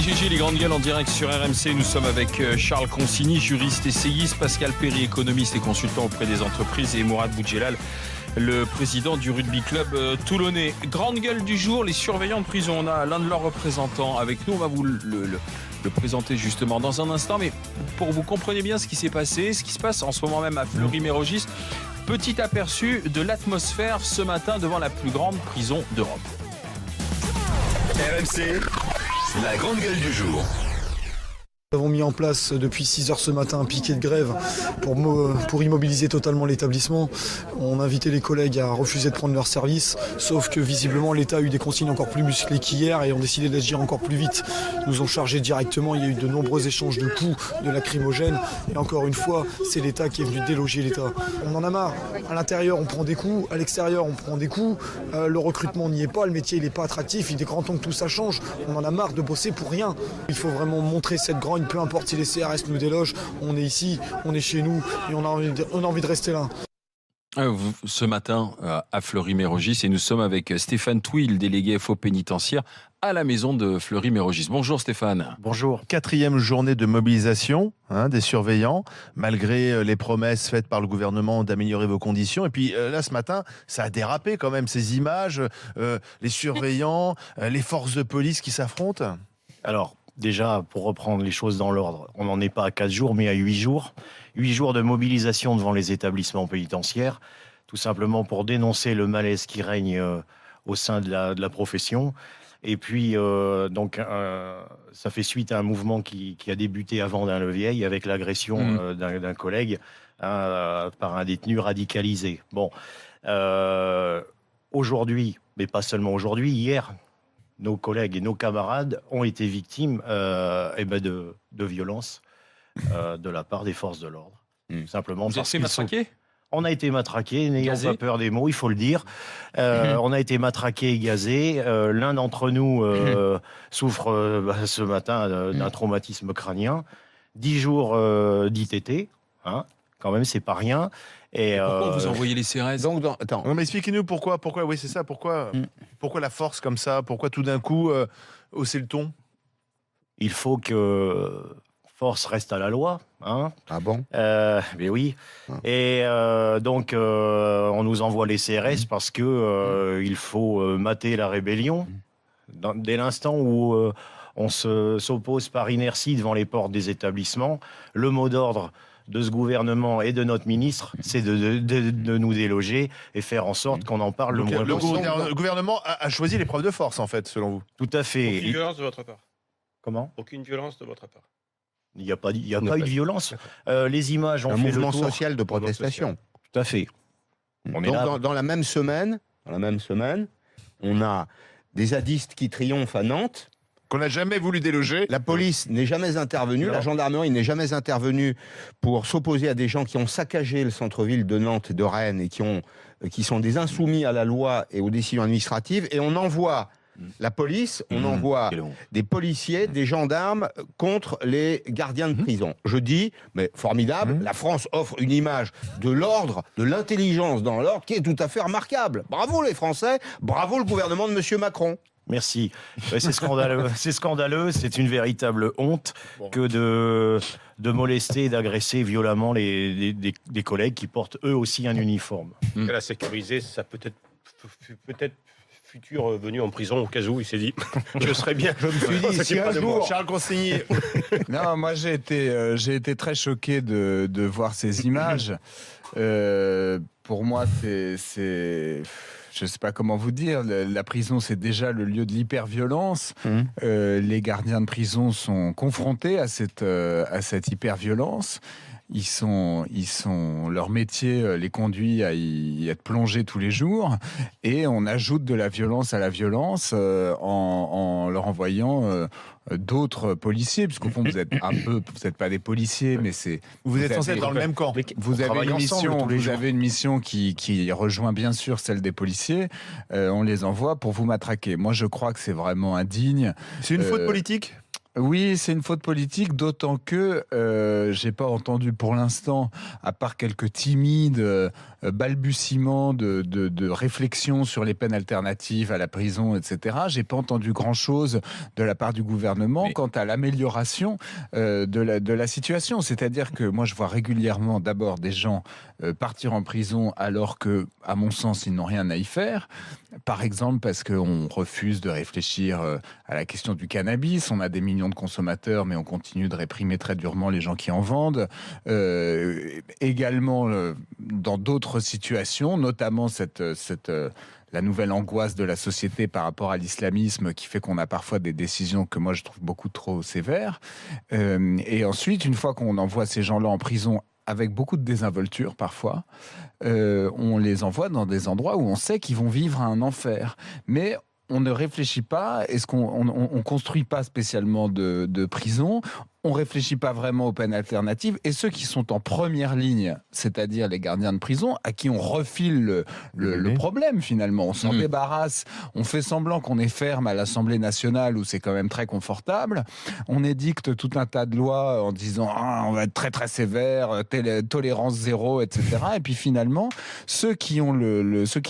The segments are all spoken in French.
GG, les grandes gueules en direct sur RMC. Nous sommes avec Charles Consigny, juriste essayiste, Pascal Perry, économiste et consultant auprès des entreprises, et Mourad Boudjelal, le président du rugby club toulonnais. Grande gueule du jour, les surveillants de prison. On a l'un de leurs représentants avec nous. On va vous le présenter justement dans un instant. Mais pour que vous compreniez bien ce qui s'est passé, ce qui se passe en ce moment même à Fleury-Mérogis, petit aperçu de l'atmosphère ce matin devant la plus grande prison d'Europe. RMC, la grande gueule du jour. Nous avons mis en place depuis 6h ce matin un piquet de grève pour immobiliser totalement l'établissement. On a invité les collègues à refuser de prendre leur service, sauf que visiblement l'État a eu des consignes encore plus musclées qu'hier et ont décidé d'agir encore plus vite. Ils nous ont chargés directement, il y a eu de nombreux échanges de coups, de lacrymogènes, et encore une fois, c'est l'État qui est venu déloger l'État. On en a marre. À l'intérieur, on prend des coups, à l'extérieur, on prend des coups. Le recrutement n'y est pas, le métier il n'est pas attractif, il est grand temps que tout ça change. On en a marre de bosser pour rien. Il faut vraiment montrer cette grogne. Peu importe si les CRS nous délogent, on est ici, on est chez nous et on a envie de rester là. Ce matin à Fleury-Mérogis, et nous sommes avec Stéphane Touil, délégué FO pénitentiaire à la maison de Fleury-Mérogis. Bonjour Stéphane. Bonjour. 4e journée de mobilisation des surveillants, malgré les promesses faites par le gouvernement d'améliorer vos conditions. Et puis là, ce matin, ça a dérapé quand même, ces images, les surveillants, les forces de police qui s'affrontent. Alors, déjà, pour reprendre les choses dans l'ordre, on n'en est pas à 4 jours, mais à 8 jours. 8 jours de mobilisation devant les établissements pénitentiaires, tout simplement pour dénoncer le malaise qui règne au sein de la profession. Et puis, ça fait suite à un mouvement qui a débuté à Vendin-le-Vieil avec l'agression d'un collègue par un détenu radicalisé. Bon, aujourd'hui, mais pas seulement aujourd'hui, hier, nos collègues et nos camarades ont été victimes de violences de la part des forces de l'ordre. Simplement Vous avez été matraqués ? On a été matraqués, n'ayons pas peur des mots, il faut le dire. On a été matraqués et gazés. L'un d'entre nous souffre ce matin d'un traumatisme crânien. 10 jours d'ITT, quand même, c'est pas rien. Et pourquoi vous envoyez les CRS ? Attends. Non, mais expliquez-nous pourquoi, oui, c'est ça, pourquoi la force comme ça, pourquoi tout d'un coup hausser le ton ? Il faut que force reste à la loi. Ah bon ? Mais oui. Et donc, on nous envoie les CRS parce que il faut mater la rébellion. Dès l'instant où on s'oppose par inertie devant les portes des établissements, le mot d'ordre de ce gouvernement et de notre ministre, c'est de nous déloger et faire en sorte qu'on en parle le moins possible. Le gouvernement a choisi l'épreuve de force, en fait, selon vous. Tout à fait. Aucune violence de votre part. Comment ? Aucune violence de votre part. Il n'y a pas eu de violence. Les images ont un fait mouvement le tour. social de protestation. Tout à fait. On est Donc, là. dans la même semaine, on a des zadistes qui triomphent à Nantes. Qu'on n'a jamais voulu déloger. La police n'est jamais intervenue, la gendarmerie n'est jamais intervenue pour s'opposer à des gens qui ont saccagé le centre-ville de Nantes et de Rennes et qui sont des insoumis à la loi et aux décisions administratives. Et on envoie la police, on envoie des policiers, des gendarmes contre les gardiens de prison. Je dis, mais formidable, la France offre une image de l'ordre, de l'intelligence dans l'ordre qui est tout à fait remarquable. Bravo les Français, bravo le gouvernement de M. Macron. Merci. C'est scandaleux. C'est scandaleux. C'est une véritable honte que de molester et d'agresser violemment des collègues qui portent eux aussi un uniforme. Elle a sécurisé sa peut-être future venue en prison au cas où il s'est dit je serais bien. Je me suis dit, si un jour... Charles Consigny. Non, moi j'ai été très choqué de voir ces images. Pour moi, c'est je ne sais pas comment vous dire, la prison c'est déjà le lieu de l'hyperviolence. Les gardiens de prison sont confrontés à cette hyperviolence. Leur métier les conduit à y être plongés tous les jours, et on ajoute de la violence à la violence en leur envoyant d'autres policiers, puisqu'au fond vous êtes pas des policiers, mais Vous êtes censé être dans le même camp. Vous avez une mission qui rejoint bien sûr celle des policiers. On les envoie pour vous matraquer. Moi je crois que c'est vraiment indigne. C'est une faute politique ? Oui, c'est une faute politique, d'autant que j'ai pas entendu pour l'instant, à part quelques timides balbutiements de réflexion sur les peines alternatives à la prison, etc. J'ai pas entendu grand-chose de la part du gouvernement quant à l'amélioration de la situation. C'est-à-dire que moi, je vois régulièrement d'abord des gens partir en prison alors que, à mon sens, ils n'ont rien à y faire. Par exemple, parce qu'on refuse de réfléchir à la question du cannabis. On a des millions de consommateurs, mais on continue de réprimer très durement les gens qui en vendent. Également, dans d'autres situations, notamment la nouvelle angoisse de la société par rapport à l'islamisme qui fait qu'on a parfois des décisions que moi je trouve beaucoup trop sévères. Et ensuite, une fois qu'on envoie ces gens-là en prison avec beaucoup de désinvolture parfois, on les envoie dans des endroits où on sait qu'ils vont vivre un enfer. Mais on ne réfléchit pas, est-ce qu'on construit pas spécialement de prison, on réfléchit pas vraiment aux peines alternatives, et ceux qui sont en première ligne, c'est-à-dire les gardiens de prison, à qui on refile le problème finalement, on s'en débarrasse, on fait semblant qu'on est ferme à l'Assemblée nationale où c'est quand même très confortable, on édicte tout un tas de lois en disant on va être très très sévère, tolérance zéro, etc. Et puis finalement, ceux qui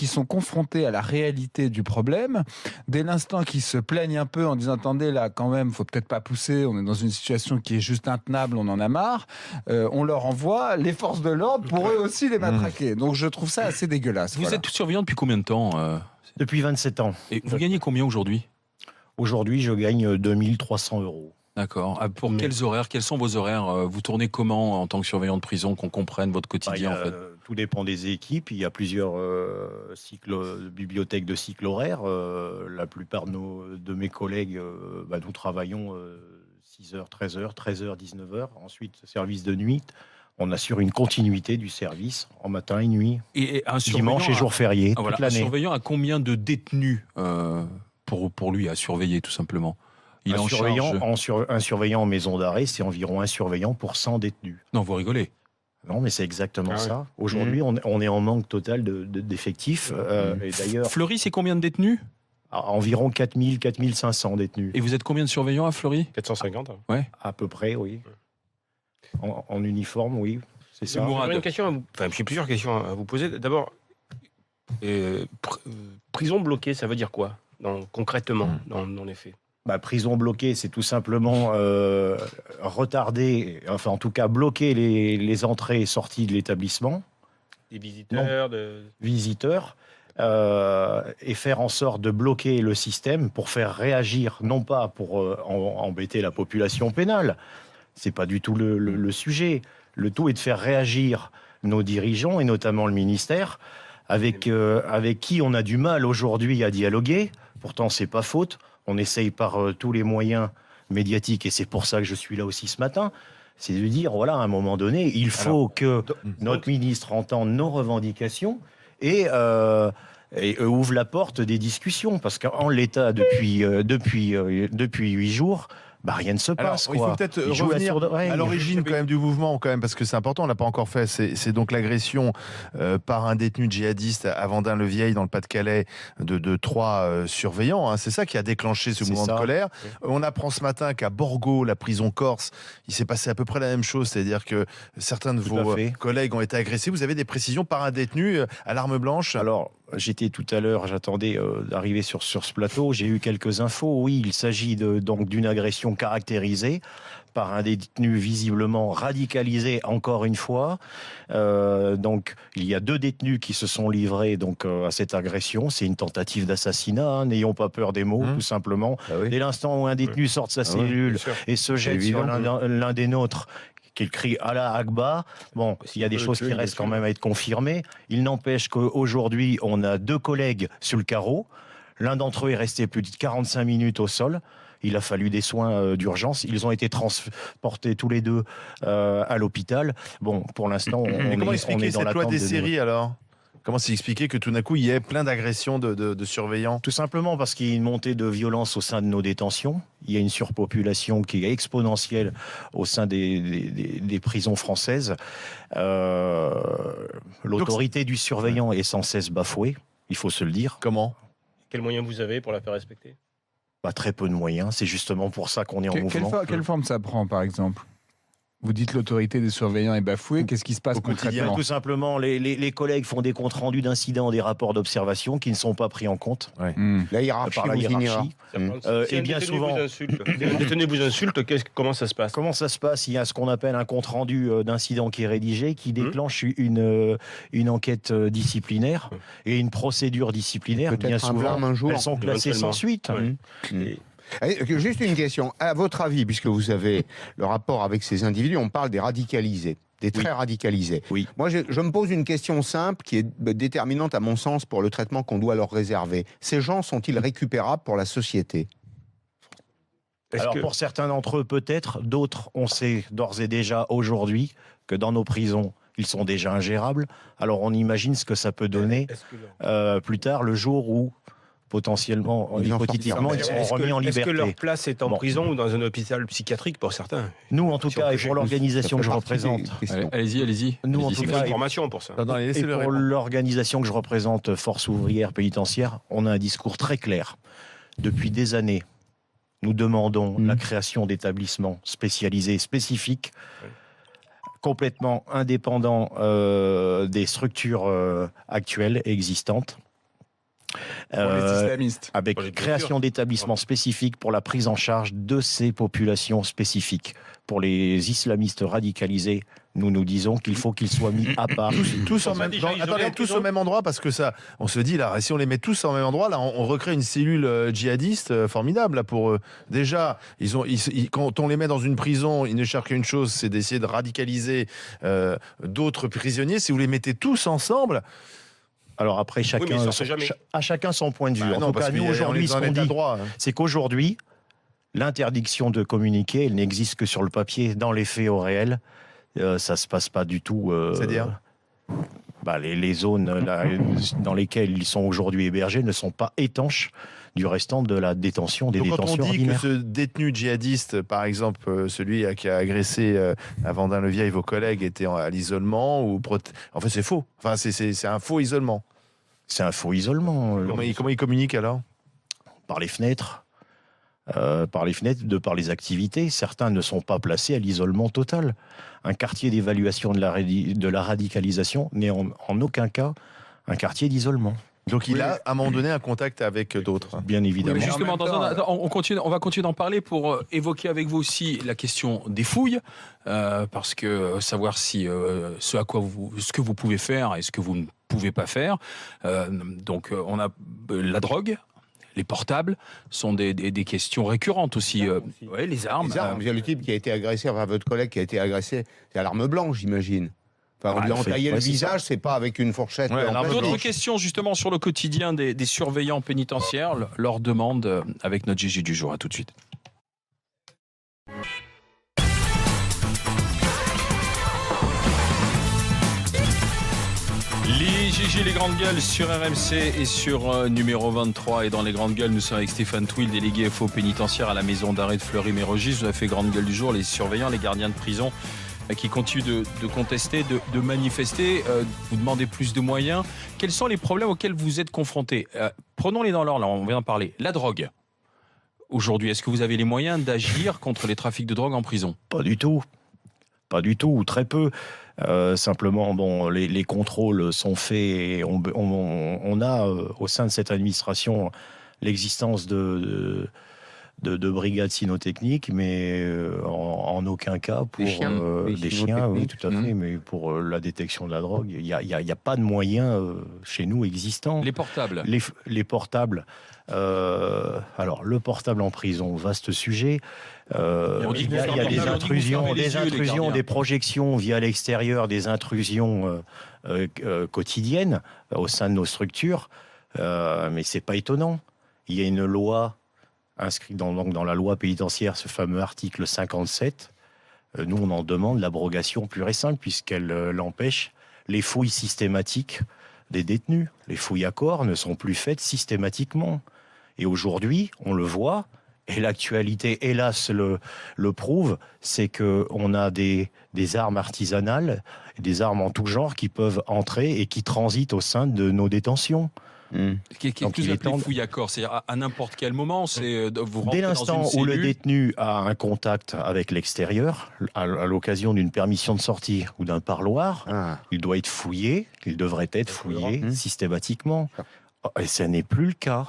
sont confrontés à la réalité du problème, dès l'instant qu'ils se plaignent un peu en disant attendez là quand même, faut peut-être pas pousser, on est dans une situation qui est juste intenable, on en a marre, on leur envoie les forces de l'ordre pour eux aussi les matraquer. Donc je trouve ça assez dégueulasse. Vous êtes surveillant depuis combien de temps Depuis 27 ans. Et vous gagnez combien aujourd'hui? Aujourd'hui, je gagne 2300 €. D'accord. Pour quels horaires? Quels sont vos horaires? Vous tournez comment en tant que surveillant de prison, qu'on comprenne votre quotidien en fait? Tout dépend des équipes. Il y a plusieurs bibliothèques de cycles horaires. La plupart de mes collègues, nous travaillons 6h, 13h, 13h, 19h. Ensuite, service de nuit. On assure une continuité du service en matin et nuit. Et un dimanche et jours fériés, toute Un l'année. surveillant a combien de détenus pour lui à surveiller tout simplement? Un surveillant en maison d'arrêt, c'est environ un surveillant pour 100 détenus. Non, vous rigolez. Non, mais c'est exactement ça. Aujourd'hui, on est en manque total d'effectifs. Et d'ailleurs, Fleury, c'est combien de détenus? Environ 4000, 4500 détenus. Et vous êtes combien de surveillants à Fleury? 450. Ouais. À peu près, oui. En uniforme, oui. C'est ça. J'ai plusieurs questions à vous poser. D'abord, prison bloquée, ça veut dire quoi concrètement dans les faits? Prison bloquée, c'est tout simplement retarder, enfin en tout cas bloquer les entrées et sorties de l'établissement. Des visiteurs Visiteurs. Et faire en sorte de bloquer le système pour faire réagir, non pas pour embêter la population pénale, c'est pas du tout le sujet. Le tout est de faire réagir nos dirigeants, et notamment le ministère, avec qui on a du mal aujourd'hui à dialoguer. Pourtant, c'est pas faute. On essaye par tous les moyens médiatiques, et c'est pour ça que je suis là aussi ce matin, c'est de dire, voilà, à un moment donné, il faut que notre ministre entende nos revendications et ouvre la porte des discussions, parce qu'en l'état depuis 8 jours, rien ne se passe. Il faut peut-être revenir à l'origine quand même du mouvement, quand même, parce que c'est important, on l'a pas encore fait. C'est donc l'agression par un détenu djihadiste à Vendin-le-Vieil, dans le Pas-de-Calais, de 3 surveillants. Hein. C'est ça qui a déclenché ce mouvement de colère. On apprend ce matin qu'à Borgo, la prison corse, il s'est passé à peu près la même chose, c'est-à-dire que certains de vos collègues ont été agressés. Vous avez des précisions par un détenu à l'arme blanche? Alors, j'étais tout à l'heure, j'attendais d'arriver sur ce plateau, j'ai eu quelques infos. Oui, il s'agit donc d'une agression caractérisée par un détenu visiblement radicalisé, encore une fois. Donc, il y a 2 détenus qui se sont livrés à cette agression. C'est une tentative d'assassinat, n'ayons pas peur des mots, tout simplement. Dès l'instant où un détenu sort de sa cellule et se jette sur l'un des nôtres, qu'il crie Allah Akbar. Bon, il y a des choses qui restent quand même à être confirmées. Il n'empêche qu'aujourd'hui, on a 2 collègues sur le carreau. L'un d'entre eux est resté plus de 45 minutes au sol. Il a fallu des soins d'urgence. Ils ont été transportés tous les 2 à l'hôpital. Bon, pour l'instant, comment expliquer cette loi des séries alors? Comment s'expliquer que tout d'un coup, il y ait plein d'agressions de surveillants? Tout simplement parce qu'il y a une montée de violence au sein de nos détentions. Il y a une surpopulation qui est exponentielle au sein des prisons françaises. L'autorité du surveillant est sans cesse bafouée, il faut se le dire. Comment? Quels moyens vous avez pour la faire respecter? Très peu de moyens. C'est justement pour ça qu'on est en mouvement. Quelle forme ça prend, par exemple ? Vous dites l'autorité des surveillants est bafouée. Qu'est-ce qui se passe concrètement ? Tout simplement, les collègues font des comptes rendus d'incidents, des rapports d'observation qui ne sont pas pris en compte. La hiérarchie Par la vous hiérarchie. Si Et un bien détenu souvent, un détenu vous insulte, comment ça se passe ? comment ça se passe ? Il y a ce qu'on appelle un compte rendu d'incident qui est rédigé, qui déclenche une enquête disciplinaire et une procédure disciplinaire. Peut-être Bien un souvent, blâme un jour. elles sont classées sans suite. Ouais. Juste une question. À votre avis, puisque vous avez le rapport avec ces individus, on parle des radicalisés, des très radicalisés. Oui. Moi, je me pose une question simple qui est déterminante à mon sens pour le traitement qu'on doit leur réserver. Ces gens sont-ils récupérables pour la société ? Alors pour certains d'entre eux peut-être, d'autres on sait d'ores et déjà aujourd'hui que dans nos prisons ils sont déjà ingérables. Alors on imagine ce que ça peut donner plus tard, le jour où potentiellement, hypothétiquement, ils seront remis en liberté. Est-ce que leur place est en prison ou dans un hôpital psychiatrique pour certains ? Nous, en tout cas, et pour l'organisation que je représente, Allez-y. nous, en Il tout faut cas, une formation pour ça. et pour l'organisation que je représente, Force ouvrière pénitentiaire, on a un discours très clair. Depuis des années, nous demandons la création d'établissements spécialisés, spécifiques, complètement indépendants des structures actuelles et existantes. Pour les islamistes. Avec création d'établissements spécifiques pour la prise en charge de ces populations spécifiques. Pour les islamistes radicalisés, nous disons qu'il faut qu'ils soient mis à part. Tous au même endroit, parce que ça, on se dit là, si on les met tous au même endroit, là, on recrée une cellule djihadiste formidable là, pour eux. Déjà, quand on les met dans une prison, ils ne cherchent qu'une chose, c'est d'essayer de radicaliser d'autres prisonniers. Si vous les mettez tous ensemble. Alors après, chacun son point de vue. En tout cas, nous, aujourd'hui, ce qu'on dit, c'est qu'aujourd'hui, l'interdiction de communiquer, elle n'existe que sur le papier. Dans les faits, au réel, ça ne se passe pas du tout. C'est-à-dire les zones dans lesquelles ils sont aujourd'hui hébergés ne sont pas étanches du restant de la détention, des détentions ordinaires. Quand on dit ordinaires. que ce détenu djihadiste, par exemple, celui qui a agressé à Vendin-le-Vieil vos collègues, était à l'isolement, en fait c'est faux. Enfin, c'est un faux isolement. C'est un faux isolement. Comment il communique alors ? Par les fenêtres. De par les activités. Certains ne sont pas placés à l'isolement total. Un quartier d'évaluation de la radicalisation n'est en aucun cas un quartier d'isolement. Donc il a à un moment donné un contact avec d'autres. Bien évidemment. Oui, justement, on va continuer d'en parler pour évoquer avec vous aussi la question des fouilles, parce que savoir si ce que vous pouvez faire et ce que vous ne pouvez pas faire. Donc on a la drogue. Les portables sont des questions récurrentes aussi. Les armes. Il y a le type qui a été agressé, votre collègue qui a été agressé, c'est à l'arme blanche, j'imagine. Enfin, on lui a entaillé le visage, c'est pas avec une fourchette. D'autres questions justement sur le quotidien des surveillants pénitentiaires, leur demande avec notre GG du jour. À tout de suite. Les GG, les grandes gueules sur RMC et sur numéro 23. Et dans les grandes gueules, nous sommes avec Stéphane Touil, délégué FO pénitentiaire à la maison d'arrêt de Fleury-Mérogis. Vous avez fait grande gueule du jour, les surveillants, les gardiens de prison qui continuent de contester, de manifester. Vous demandez plus de moyens. Quels sont les problèmes auxquels vous êtes confrontés ? Prenons-les dans l'ordre, là, on vient d'en parler. La drogue. Aujourd'hui, est-ce que vous avez les moyens d'agir contre les trafics de drogue en prison ? Pas du tout, ou très peu. Simplement, les contrôles sont faits et on a au sein de cette administration l'existence de brigades cynotechniques, mais en aucun cas pour des chiens, oui, tout à fait, mais pour la détection de la drogue, il n'y a pas de moyens chez nous existants. Les portables. Les portables. Alors, le portable en prison, vaste sujet. Il y a des intrusions, des projections via l'extérieur, des intrusions quotidiennes au sein de nos structures, mais c'est pas étonnant. Il y a une loi inscrite dans la loi pénitentiaire, ce fameux article 57. Nous, on en demande l'abrogation pure et simple, puisqu'elle empêche les fouilles systématiques des détenus. Les fouilles à corps ne sont plus faites systématiquement. Et aujourd'hui, on le voit, et l'actualité, hélas, le prouve, c'est qu'on a des armes artisanales, des armes en tout genre qui peuvent entrer et qui transitent au sein de nos détentions. Qu'est-ce que vous appelez fouille à corps? C'est-à-dire à n'importe quel moment, vous rentrez Dès dans l'instant une où le cellule. détenu a un contact avec l'extérieur, à l'occasion d'une permission de sortie ou d'un parloir, il doit être fouillé, il devrait être fouillé systématiquement. Et ce n'est plus le cas.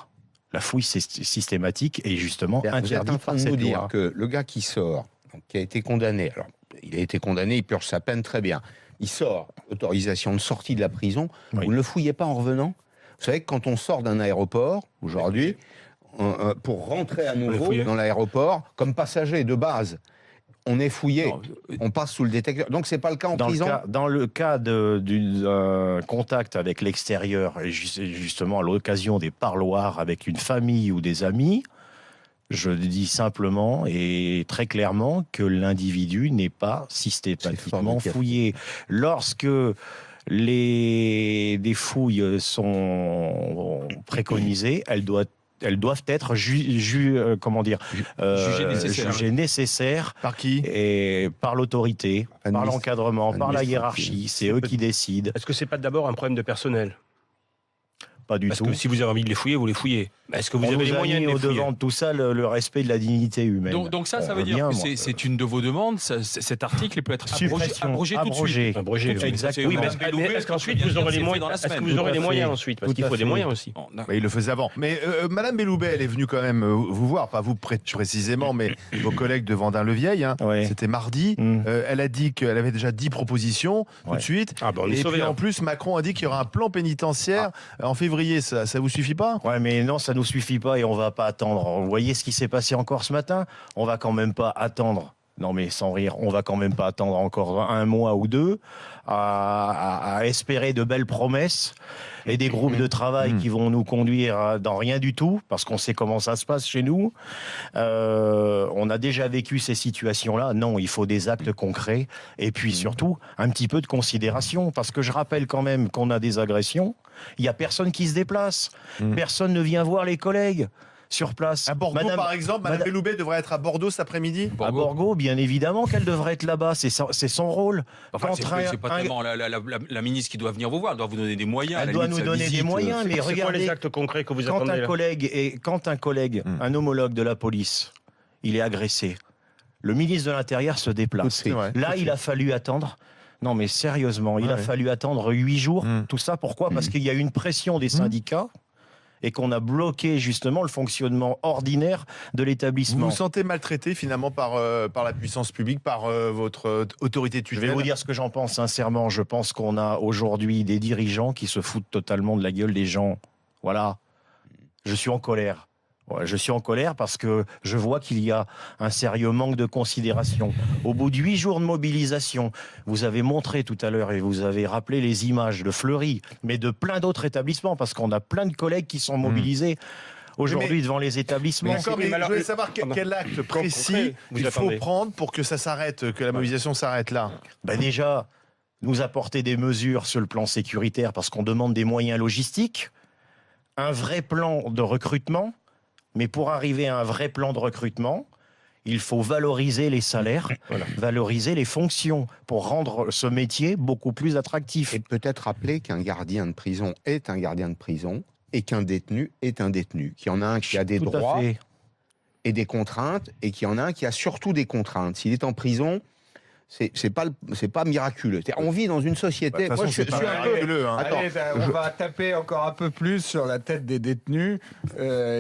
La fouille systématique est justement Vous êtes interdite en train par de nous cette dire loi. que le gars qui sort, donc, qui a été condamné, alors il a été condamné, il purge sa peine, très bien. Il sort, autorisation de sortie de la prison, Oui. vous ne le fouillez pas en revenant? Vous savez que quand on sort d'un aéroport, aujourd'hui, pour rentrer à nouveau fouillé. dans l'aéroport, comme passager de base, on est fouillé, Non, on passe sous le détecteur. Donc c'est pas le cas en Dans prison? le cas d'un contact avec l'extérieur, et justement à l'occasion des parloirs avec une famille ou des amis, je dis simplement et très clairement que l'individu n'est pas systématiquement C'est fort, fouillé. Lorsque des fouilles sont préconisées, elles doivent être jugées nécessaires Par qui? et par l'autorité, par l'encadrement, par la hiérarchie. C'est eux qui décident. Est-ce que c'est pas d'abord un problème de personnel? Pas du Parce tout. que si vous avez envie de les fouiller, vous les fouillez. Mais est-ce que vous On avez nous les a moyens mis de les au fouiller? devant de tout ça le respect de la dignité humaine. Donc ça veut dire bien, que moi. c'est une de vos demandes. Cet article peut être Suppression, abrogé tout de suite. Abrogé, Tout de suite. exactement. Oui, mais Madame Belloubet, est-ce qu'ensuite vient de vous aurez dire, les c'est moyens? dans la Est-ce que semaine. vous aurez Tout les à moyens fait. ensuite? Parce Tout qu'il à faut des fait. moyens aussi. Bon, d'accord. Bah, il le faisait avant. Mais Madame Belloubet, elle est venue quand même vous voir, pas vous précisément, mais vos collègues de Vendin-le-Vieil. Ouais. C'était mardi. Elle a dit qu'elle avait déjà 10 propositions tout Ouais. de suite. Ah, on est Et sauvé, puis hein. en plus, Macron a dit qu'il y aura un plan pénitentiaire en février. Ça vous suffit pas? Ouais, mais non, ça nous suffit pas et on va pas attendre. Vous voyez ce qui s'est passé encore ce matin? On va quand même pas attendre. Non, mais sans rire, on va quand même pas attendre encore un mois ou deux à espérer de belles promesses et des groupes de travail qui vont nous conduire dans rien du tout, parce qu'on sait comment ça se passe chez nous. On a déjà vécu ces situations-là. Non, il faut des actes concrets et puis surtout un petit peu de considération, parce que je rappelle quand même qu'on a des agressions. Il y a personne qui se déplace. Personne ne vient voir les collègues sur place. À Bordeaux, par exemple, Madame Belloubet devrait être à Bordeaux cet après-midi. À Bordeaux, bien évidemment qu'elle devrait être là-bas. C'est son rôle. Enfin, Quand c'est pas tellement la ministre qui doit venir vous voir. Elle doit vous donner des moyens. Elle à la doit limite, nous sa donner des visite, moyens, mais C'est quoi les regardez, actes concrets que vous quand attendez un là? collègue, un homologue de la police, il est agressé, le ministre de l'Intérieur se déplace. Tout de suite. Là, il a fallu attendre. Non, mais sérieusement, il a fallu attendre 8 jours. Tout ça, pourquoi? Parce qu'il y a eu une pression des syndicats et qu'on a bloqué justement le fonctionnement ordinaire de Vous l'établissement. vous sentez maltraité finalement par la puissance publique, par votre autorité Je vais tutélaire? vous dire ce que j'en pense sincèrement. Je pense qu'on a aujourd'hui des dirigeants qui se foutent totalement de la gueule des gens. Voilà. Je suis en colère. Ouais, je suis en colère parce que je vois qu'il y a un sérieux manque de considération. Au bout de 8 jours de mobilisation, vous avez montré tout à l'heure et vous avez rappelé les images de Fleury, mais de plein d'autres établissements, parce qu'on a plein de collègues qui sont mobilisés aujourd'hui devant les établissements. D'accord, mais je voulais savoir quel acte précis vous il faut attendez. prendre pour que ça s'arrête, que la mobilisation s'arrête là. Ben déjà, nous apporter des mesures sur le plan sécuritaire parce qu'on demande des moyens logistiques, un vrai plan de recrutement, mais pour arriver à un vrai plan de recrutement, il faut valoriser les salaires, valoriser les fonctions pour rendre ce métier beaucoup plus attractif. Et peut-être rappeler qu'un gardien de prison est un gardien de prison et qu'un détenu est un détenu. Qu'il y en a un qui a des Tout à droits fait. et des contraintes et qu'il y en a un qui a surtout des contraintes. S'il est en prison, c'est pas miraculeux. On vit dans une société. Bah, de toute Moi, façon, je c'est pas suis un peu. miraculeux, hein. Attends, Allez, on va taper encore un peu plus sur la tête des détenus.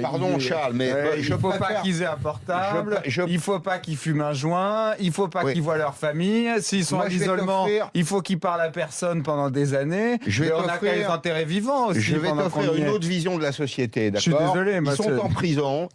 Pardon, Charles, mais il ne faut pas qu'ils aient un portable, il ne faut pas qu'ils fument un joint, il ne faut pas qu'ils voient leur famille. S'ils sont Moi, à je vais l'isolement, t'offrir- il faut qu'ils parlent à personne pendant des années. Je vais Et on a t'offrir- qu'à les enterrer vivants aussi. Je vais pendant t'offrir qu'on y une est. autre vision de la société, d'accord? Je suis désolé, moi, ils sont c'est- en prison,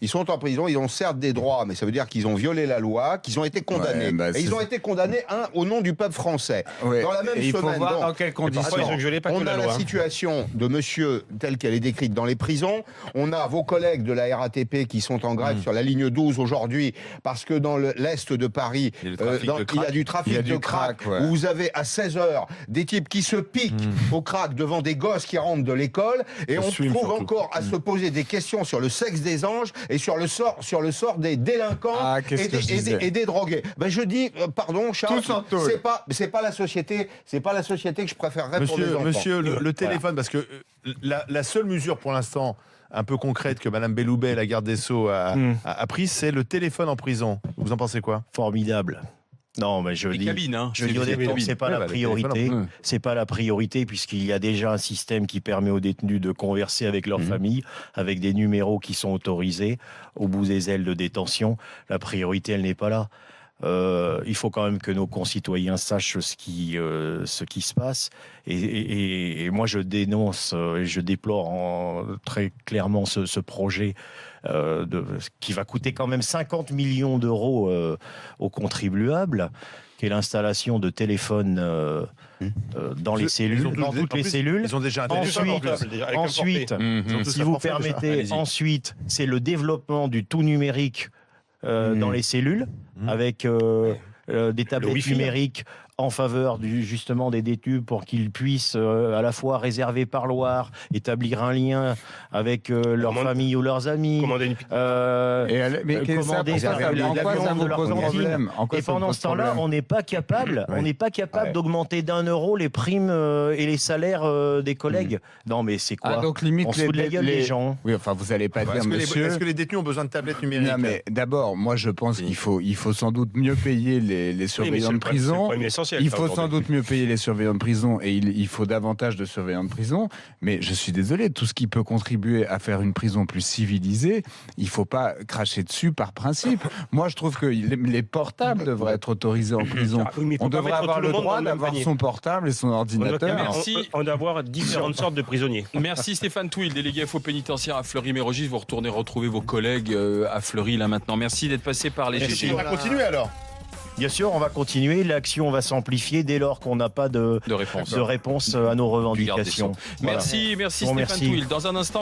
ils ont certes des droits, mais ça veut dire qu'ils ont violé la loi, qu'ils ont été condamnés. Ouais, bah, et ils c'est- ont été condamnés au nom du peuple français. Ouais. Dans la même Et il faut semaine, voir donc, dans quelles conditions. Pourquoi ils ont violé pas on que a la la loi? situation de monsieur telle qu'elle est décrite dans les prisons. On a vos collègues de la RATP qui sont en grève sur la ligne 12 aujourd'hui parce que dans l'est de Paris, Il y a du trafic de il y a du trafic Il y a de du crack, crack, ouais. où vous avez à 16h des types qui se piquent au crack devant des gosses qui rentrent de l'école et on fume trouve surtout. encore à se poser des questions sur le sexe des anges et sur le sort des délinquants Ah, qu'est-ce que je disais et des drogués. Ben je dis pardon Charles, Tous en tôle. c'est pas la société que je préférerais pour les enfants. Monsieur, le téléphone, parce que la seule mesure pour l'instant un peu concrète que Madame Belloubet, la garde des Sceaux, a prise, c'est le téléphone en prison. Vous en pensez quoi? Formidable. Non, mais je Les dis, cabines, hein. je dis honnêtement, c'est pas la priorité. C'est pas la priorité puisqu'il y a déjà un système qui permet aux détenus de converser avec leur famille, avec des numéros qui sont autorisés au bout des ailes de détention. La priorité, elle n'est pas là. Il faut quand même que nos concitoyens sachent ce qui se passe. Et moi, je dénonce et je déplore très clairement ce projet qui va coûter quand même 50 millions d'euros aux contribuables, qui est l'installation de téléphones dans les cellules, dans toutes les cellules. Ils ont déjà un Ensuite, si vous permettez, ensuite, c'est le développement du tout numérique dans les cellules, avec des tablettes numériques en faveur justement des détenus pour qu'ils puissent à la fois réserver parloir, établir un lien avec leur famille ou leurs amis, Commander une commander de leur cantine. Et pendant ce temps-là, on n'est pas capable, d'augmenter d'1 € les primes et les salaires des collègues. Non, mais c'est quoi? Donc limite on se fout de la gueule des gens. Oui, enfin, vous n'allez pas dire, monsieur. Est-ce que les détenus ont besoin de tablettes numériques? Non, mais d'abord, moi, je pense qu'il faut sans doute mieux payer les surveillants de prison. Il faut sans doute mieux payer les surveillants de prison et il faut davantage de surveillants de prison. Mais je suis désolé, tout ce qui peut contribuer à faire une prison plus civilisée, il ne faut pas cracher dessus par principe. Moi, je trouve que les portables devraient être autorisés en prison. On devrait avoir le droit d'avoir son portable et son ordinateur. Merci. On doit avoir différentes sortes de prisonniers. Merci Stéphane Touil, délégué FO pénitentiaire à Fleury-Mérogis. Vous retournez retrouver vos collègues à Fleury là maintenant. Merci d'être passé par les GG. On va continuer alors. Bien sûr, on va continuer. L'action va s'amplifier dès lors qu'on n'a pas de réponse à nos revendications. Voilà. Merci Stéphane Touil. Dans un instant.